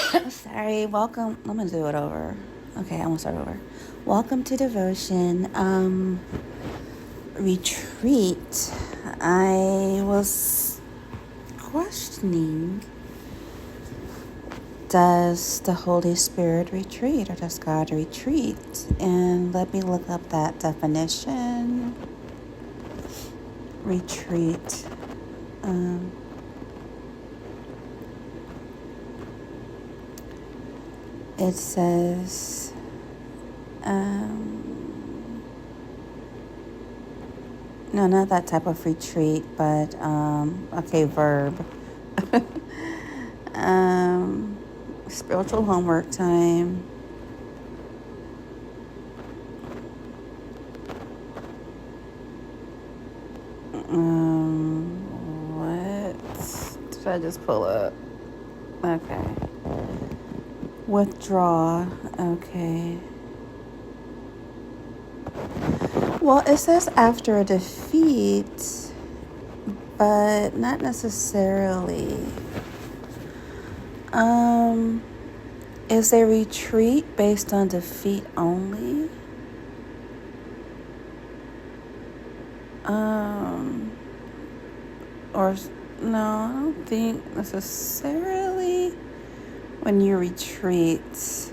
Sorry, welcome. I'm gonna do it over. Okay, I'm gonna start over. Welcome to devotion. Retreat. I was questioning, does the Holy Spirit retreat or does God retreat? And let me look up that definition. Retreat. It says, no, not that type of retreat, but, okay, verb. Spiritual homework time. What did I just pull up? Okay. Withdraw. Okay. Well, it says after a defeat, but not necessarily. Is a retreat based on defeat only? Or no, I don't think necessarily. When you retreat,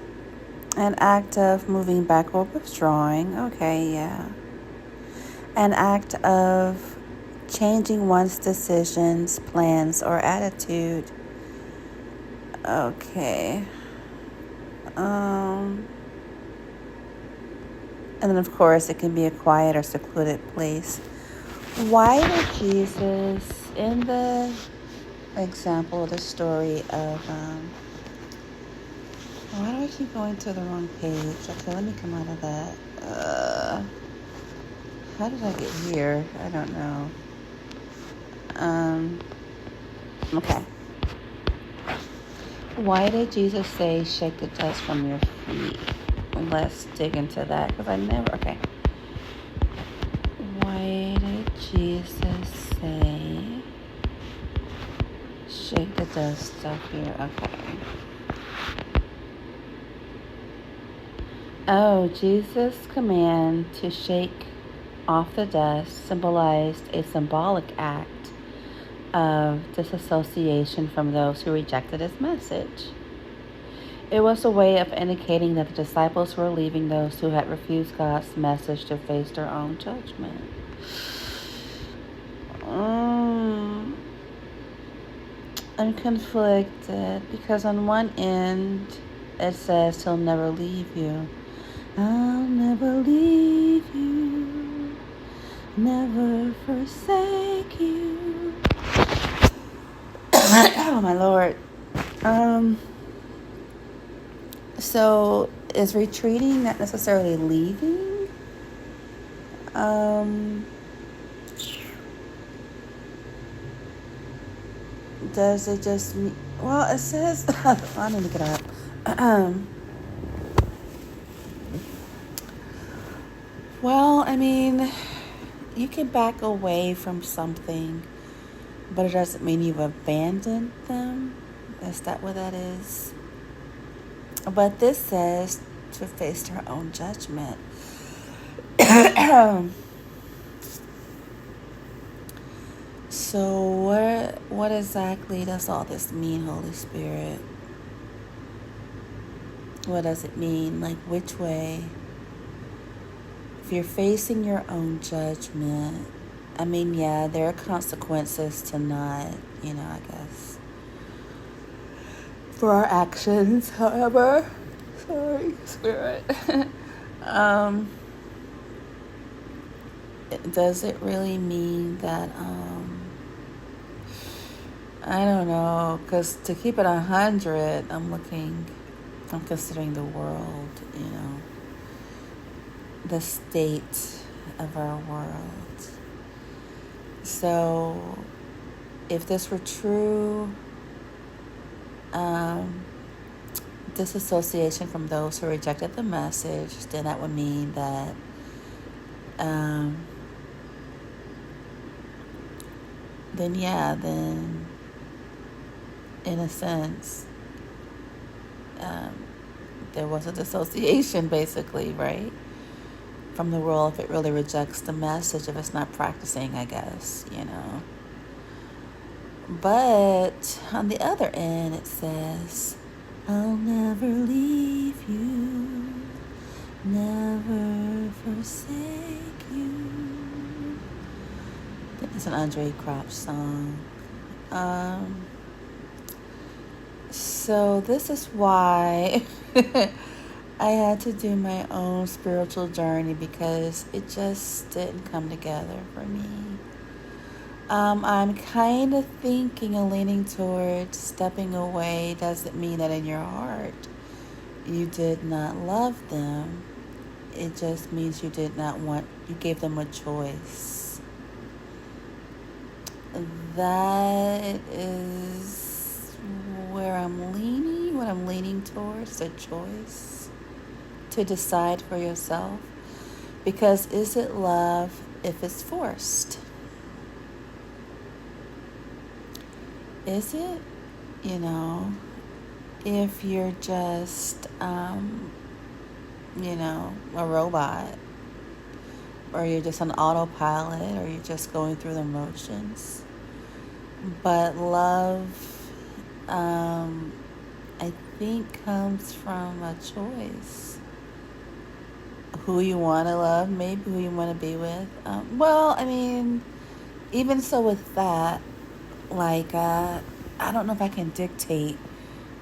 an act of moving back or withdrawing. Okay, yeah. An act of changing one's decisions, plans, or attitude. Okay. And then, of course, it can be a quiet or secluded place. Why did Jesus, in the example, the story of, why do I keep going to the wrong page? Okay, let me come out of that. How did I get here? I don't know. Okay. Why did Jesus say, shake the dust from your feet? Let's dig into that, because okay. Why did Jesus say, shake the dust off your, okay. Oh, Jesus' command to shake off the dust symbolized a symbolic act of disassociation from those who rejected his message. It was a way of indicating that the disciples were leaving those who had refused God's message to face their own judgment. I'm conflicted because on one end it says he'll never leave you. I'll never leave you, never forsake you. Oh my Lord. So is retreating not necessarily leaving? Does it just mean, well, it says, I need to get up. Well, I mean, you can back away from something, but it doesn't mean you've abandoned them. Is that what that is? But this says to face their own judgment. So what exactly does all this mean, Holy Spirit? What does it mean? Like, which way? If you're facing your own judgment, I mean, yeah, there are consequences to not, I guess, for our actions. However, sorry, Spirit. Does it really mean that, I don't know, because to keep it 100, I'm considering the world, the state of our world. So if this were true, disassociation from those who rejected the message, then that would mean that then in a sense, um, there was a dissociation, basically, right? From the world if it really rejects the message, if it's not practicing, I guess, you know. But on the other end, it says, I'll never leave you, never forsake you. I think it's an Andre Crouch song. So this is why I had to do my own spiritual journey, because it just didn't come together for me. I'm kind of thinking and leaning towards stepping away doesn't mean that in your heart you did not love them. It just means you did not want, you gave them a choice. That is where I'm leaning, what I'm leaning towards, the choice to decide for yourself. Because is it love if it's forced? Is it? You know, if you're just, a robot, or you're just on autopilot, or you're just going through the motions. But love, I think, comes from a choice. Who you want to love, maybe who you want to be with. Even so with that, I don't know if I can dictate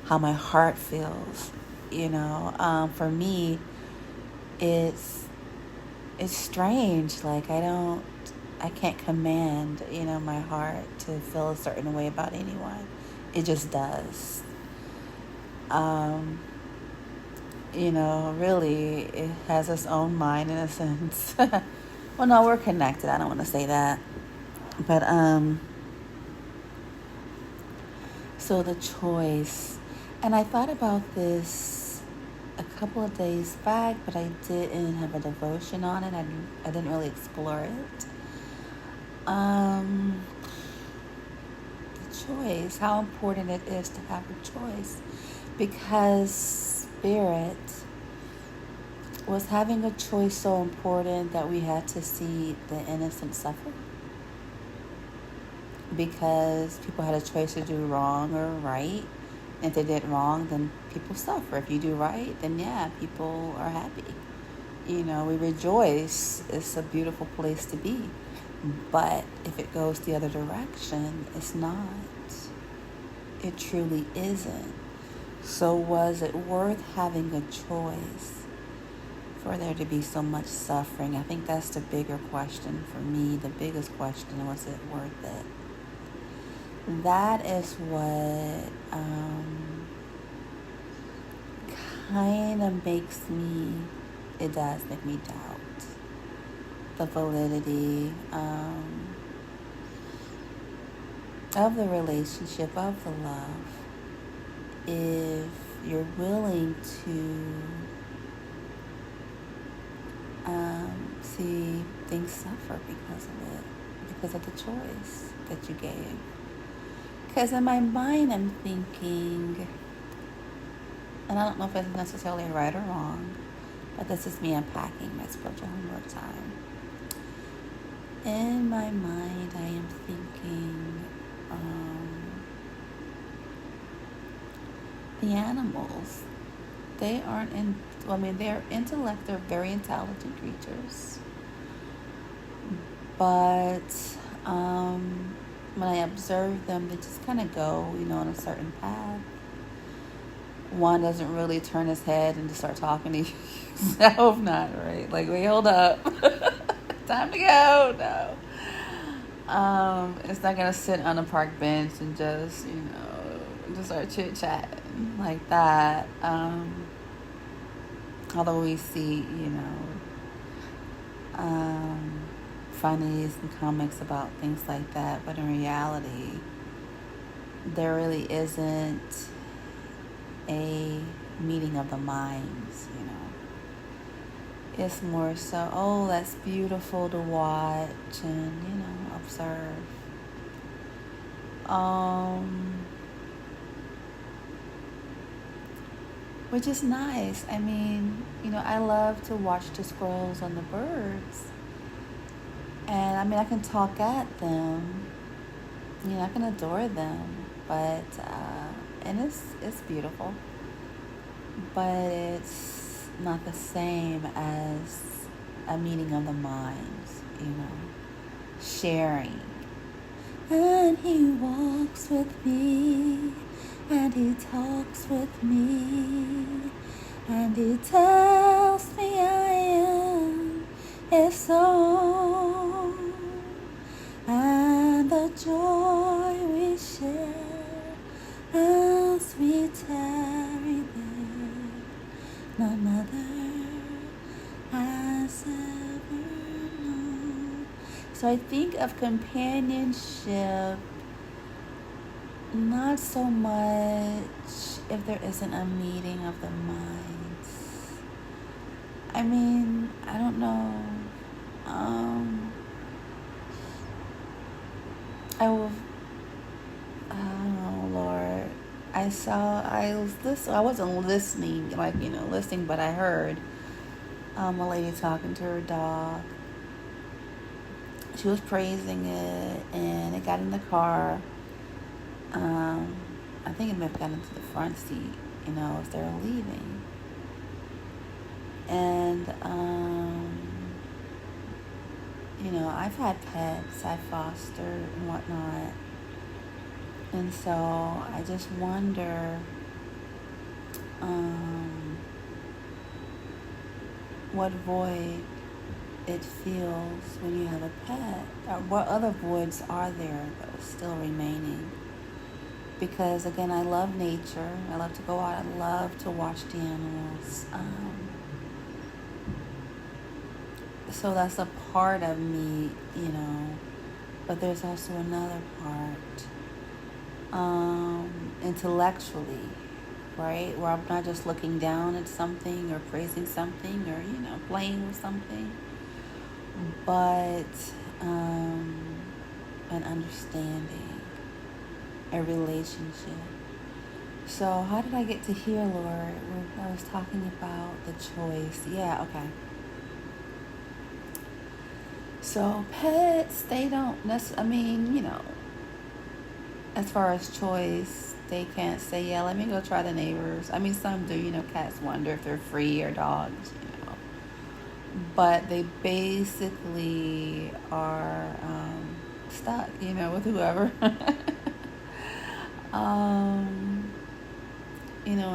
how my heart feels. For me, it's strange. I can't command, my heart to feel a certain way about anyone. It just does. Really, it has its own mind in a sense. Well, no, we're connected. I don't want to say that. But, so the choice, and I thought about this a couple of days back, but I didn't have a devotion on it. I didn't really explore it. The choice, how important it is to have a choice, because Spirit was having a choice so important that we had to see the innocent suffer. Because people had a choice to do wrong or right. If they did wrong, then people suffer. If you do right, then yeah, people are happy. We rejoice. It's a beautiful place to be. But if it goes the other direction, it's not. It truly isn't. So was it worth having a choice for there to be so much suffering? I think that's the bigger question for me. The biggest question, was it worth it? That is what kind of makes me, it does make me doubt the validity of the relationship, of the love, if you're willing to see things suffer because of it, because of the choice that you gave. Because in my mind, I'm thinking, and I don't know if it's necessarily right or wrong, but this is me unpacking my spiritual homework time. In my mind, I am thinking, the animals, they aren't they're intellect, they're very intelligent creatures. But when I observe them, they just kind of go, on a certain path. One doesn't really turn his head and just start talking to himself, not right. Wait, hold up. Time to go. No. It's not going to sit on a park bench and just, just start chit-chatting like that. Although we see, funnies and comics about things like that, but in reality, there really isn't a meeting of the minds, It's more so, oh, that's beautiful to watch and, observe. which is nice. I mean, I love to watch the squirrels and the birds. And I mean, I can talk at them. I can adore them. But, and it's beautiful. But it's not the same as a meeting of the minds, sharing. And he walks with me, and he talks with me, and he tells me I am his own, and the joy we share as we tarry there, none other has ever known. So I think of companionship not so much if there isn't a meeting of the minds. I mean, I don't know. I don't know, Lord. I wasn't listening, listening, but I heard a lady talking to her dog. She was praising it, and it got in the car. I think it may have gotten into the front seat, as they were leaving. And, I've had pets, I fostered and whatnot. And so I just wonder, what void it feels when you have a pet, or what other voids are there that are still remaining. Because again, I love nature. I love to go out. I love to watch the animals. So that's a part of me, but there's also another part, intellectually, right? Where I'm not just looking down at something or praising something or, playing with something, but an understanding, a relationship. So how did I get to here, Lord? I was talking about the choice. Yeah, okay. So pets, they don't, as far as choice, they can't say, yeah, let me go try the neighbors. I mean, some do, cats wonder if they're free, or dogs, But they basically are stuck, with whoever.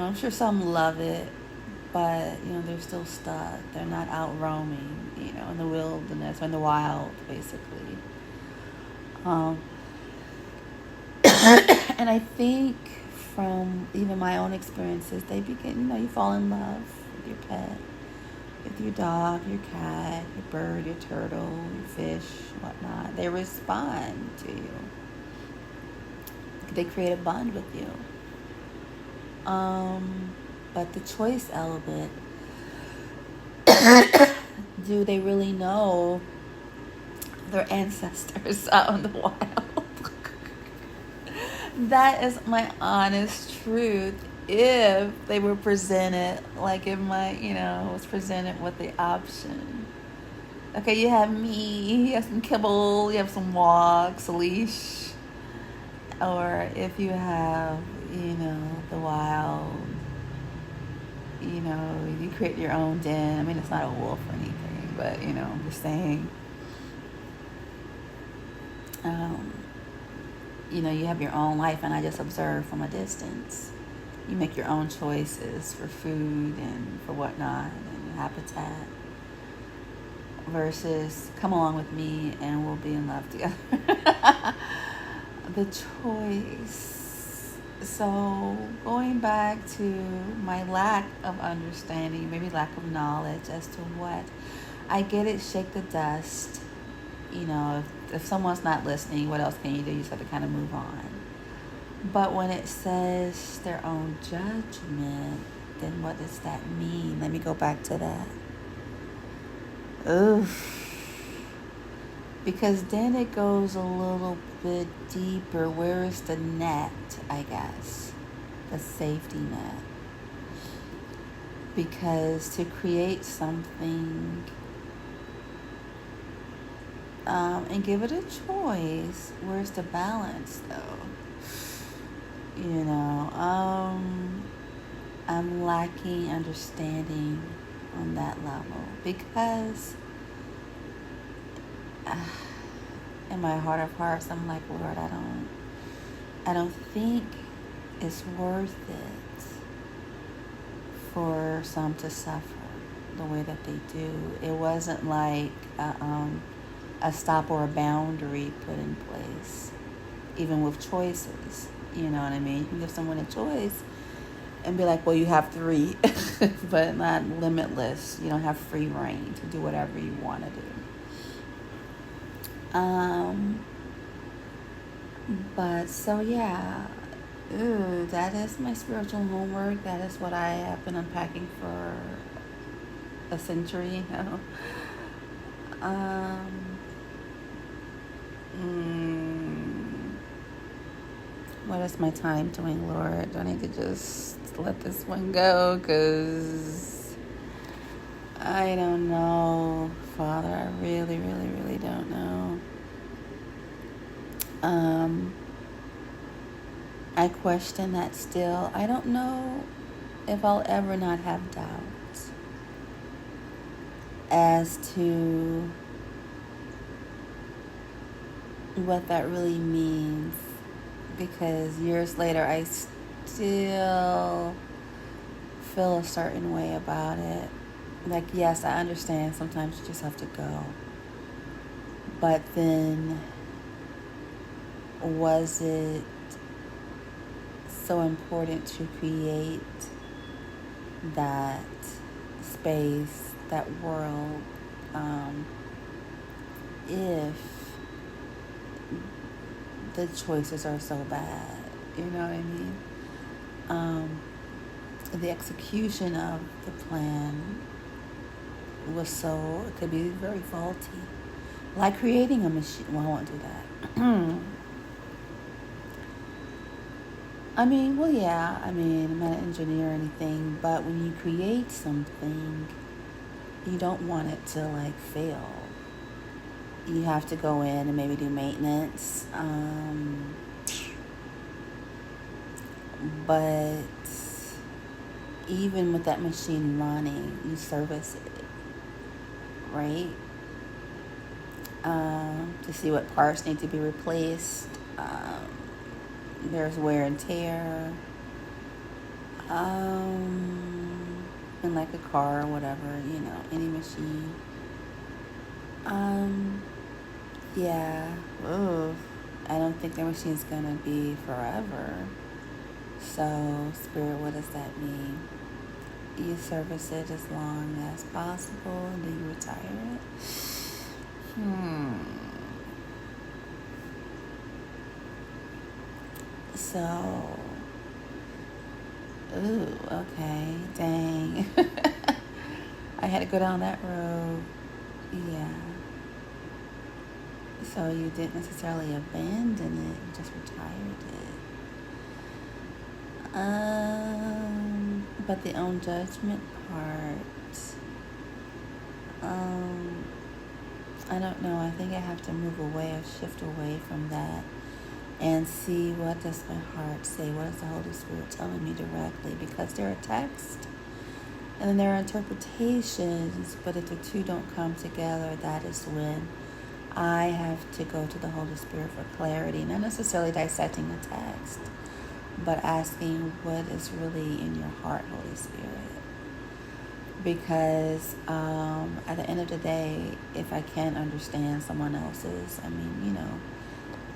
I'm sure some love it, but, they're still stuck. They're not out roaming, in the wilderness or in the wild, basically. And I think from even my own experiences, they begin, you fall in love with your pet, with your dog, your cat, your bird, your turtle, your fish, whatnot. They respond to you. They create a bond with you. But the choice element, do they really know their ancestors out in the wild? That is my honest truth. If they were presented, like if was presented with the option. Okay, you have me, you have some kibble, you have some walks, a leash. Or if you have, the wild, you create your own den. I mean, it's not a wolf or anything, but, I'm just saying. You have your own life, and I just observe from a distance. You make your own choices for food and for whatnot and habitat, versus come along with me and we'll be in love together. The choice. So going back to my lack of understanding, maybe lack of knowledge as to what, I get it, shake the dust. If someone's not listening, what else can you do? You just have to kind of move on. But when it says their own judgment, then what does that mean? Let me go back to that. Because then it goes a little bit deeper. Where is the net, I guess? The safety net. Because to create something and give it a choice, where's the balance though? I'm lacking understanding on that level because in my heart of hearts, I'm like, Lord, I don't think it's worth it for some to suffer the way that they do. It wasn't like a stop or a boundary put in place, even with choices. You know what I mean? You can give someone a choice and be like, well, you have 3, but not limitless. You don't have free reign to do whatever you want to do. But so yeah, that is my spiritual homework. That is what I have been unpacking for a century now. What is my time doing, Lord? Do I need to just let this one go? Because I don't know, Father. I really, really, really don't know. I question that still. I don't know if I'll ever not have doubts as to what that really means, because years later I still feel a certain way about it. Like, yes, I understand sometimes you just have to go, but then was it so important to create that space, that world, if the choices are so bad? You know what I mean? The execution of the plan was so, it could be very faulty. Like creating a machine. Well, I won't do that. I'm not an engineer or anything, but when you create something, you don't want it to like fail. You have to go in and maybe do maintenance. But even with that machine running, you service it, right? To see what parts need to be replaced. There's wear and tear. And like a car or whatever, any machine. Yeah. Ooh. I don't think the machine's gonna be forever. So, Spirit, what does that mean? You service it as long as possible, and then you retire it? So, okay, dang. I had to go down that road. Yeah. So you didn't necessarily abandon it, you just retired it. But the own judgment part, I don't know. I think I have to move away or shift away from that and see, what does my heart say? What is the Holy Spirit telling me directly? Because there are texts and then there are interpretations, but if the two don't come together, that is when I have to go to the Holy Spirit for clarity, not necessarily dissecting the text, but asking what is really in your heart, Holy Spirit. Because at the end of the day, if I can't understand someone else's,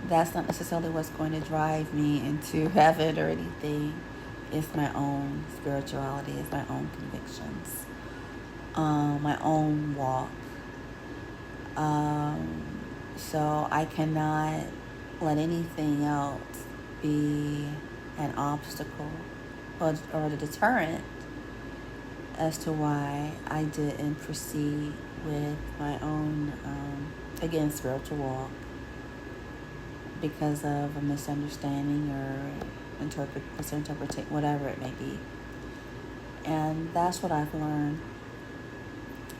that's not necessarily what's going to drive me into heaven or anything. It's my own spirituality, it's my own convictions, my own walk. So I cannot let anything else be an obstacle or the deterrent as to why I didn't proceed with my own, spiritual walk, because of a misunderstanding or misinterpretation, whatever it may be. And that's what I've learned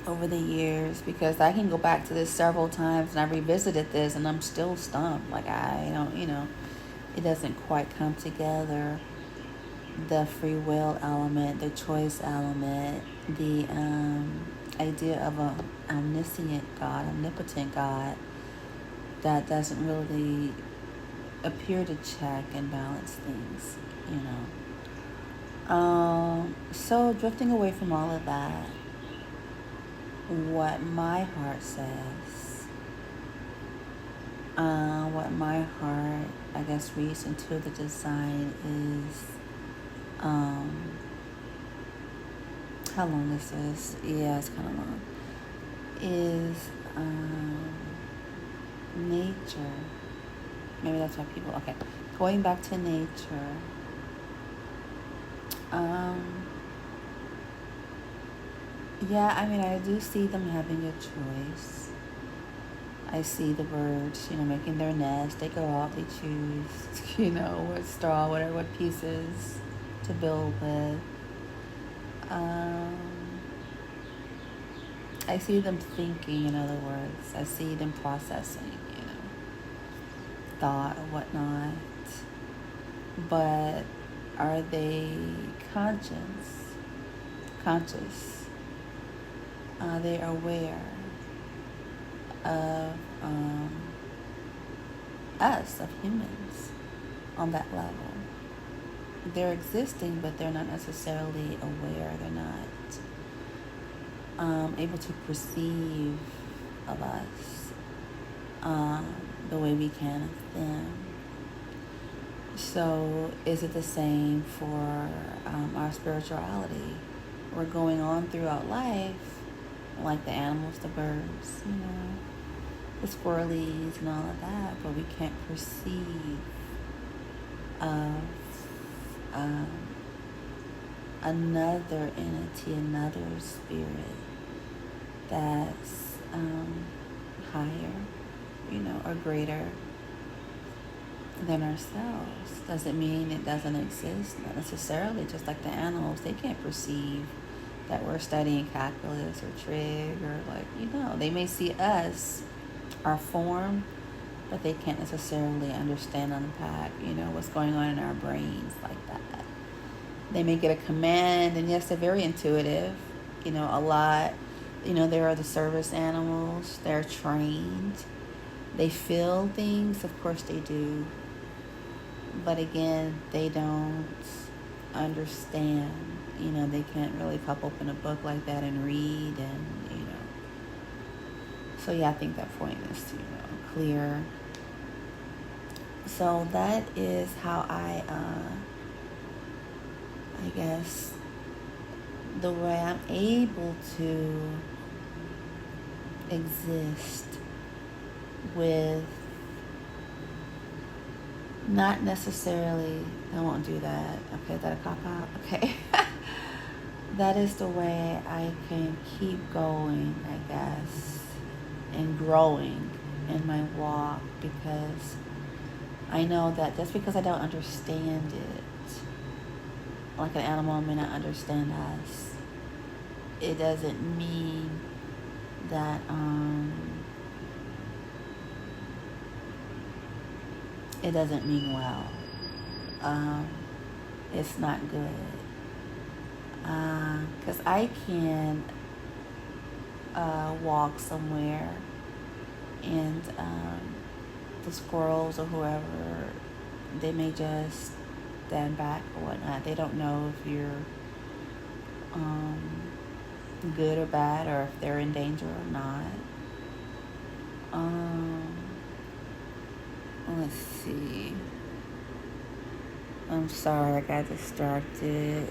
over the years, because I can go back to this several times and I revisited this and I'm still stumped. Like, I don't, it doesn't quite come together. The free will element, the choice element, the idea of a omniscient God, omnipotent God, that doesn't really appear to check and balance things, So drifting away from all of that, what my heart says, what my heart, I guess, reads into the design is, how long this is? Yeah, it's kind of long. Is nature. Maybe that's why people. Okay, going back to nature. Yeah, I mean, I do see them having a choice. I see the birds, making their nest. They go out, they choose, what straw, whatever, what pieces to build with. I see them thinking, in other words. I see them processing, thought and whatnot. But are they conscious? Are they aware of us, of humans, on that level? They're existing, but they're not necessarily aware. They're not able to perceive of us the way we can of them. So is it the same for our spirituality? We're going on throughout life, like the animals, the birds, the squirrelies and all of that, but we can't perceive of another entity, another spirit that's higher, or greater than ourselves. Doesn't mean it doesn't exist, not necessarily. Just like the animals, they can't perceive that we're studying calculus or trig, or they may see us, our form, but they can't necessarily understand, unpack, what's going on in our brains like that. They may get a command, and yes, they're very intuitive, a lot. There are the service animals. They're trained. They feel things, of course they do. But again, they don't understand. They can't really pop open a book like that and read, and, So yeah, I think that point is, clear. So that is how I guess, the way I'm able to exist with not necessarily, I won't do that. Okay, is that a cop-out? Okay. That is the way I can keep going, I guess, and growing in my walk, because I know that just because I don't understand it, like an animal may not understand us, it doesn't mean that it doesn't mean well. It's not good. Because I can walk somewhere and the squirrels or whoever, they may just stand back or whatnot. They don't know if you're good or bad, or if they're in danger or not. Let's see. I'm sorry, I got distracted.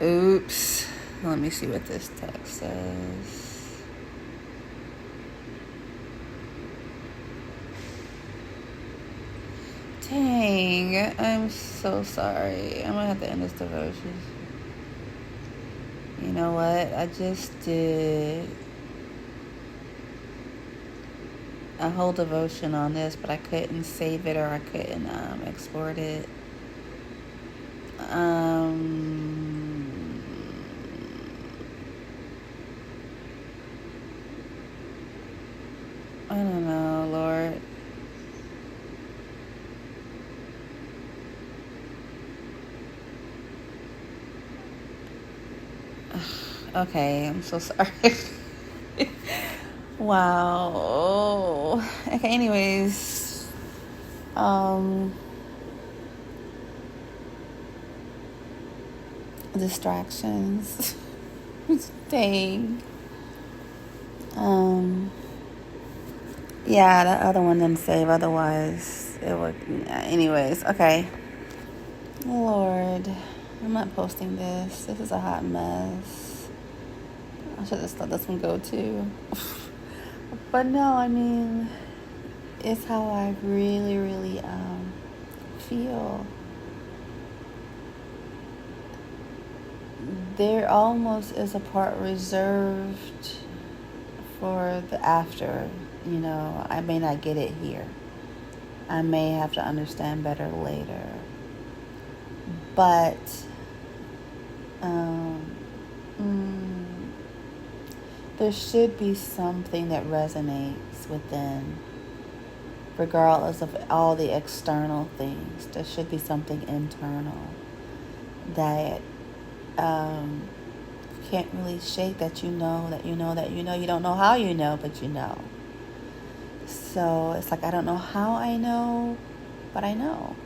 Oops. Let me see what this text says. Dang, I'm so sorry. I'm gonna have to end this devotion. You know what? I just did a whole devotion on this, but I couldn't save it, or I couldn't export it. Okay, I'm so sorry. Wow. Okay, anyways. Um, Distractions. Dang. Um, yeah, that other one didn't save. Otherwise, it would. Anyways, okay. Lord, I'm not posting this. This is a hot mess. I should just let this one go too. But no, I mean, it's how I really, really feel. There almost is a part reserved for the after. I may not get it here. I may have to understand better later. But um, mm, there should be something that resonates within, regardless of all the external things. There should be something internal that can't really shake, that you know, that you know, that you know. You don't know how you know, but you know. So it's like, I don't know how I know, but I know.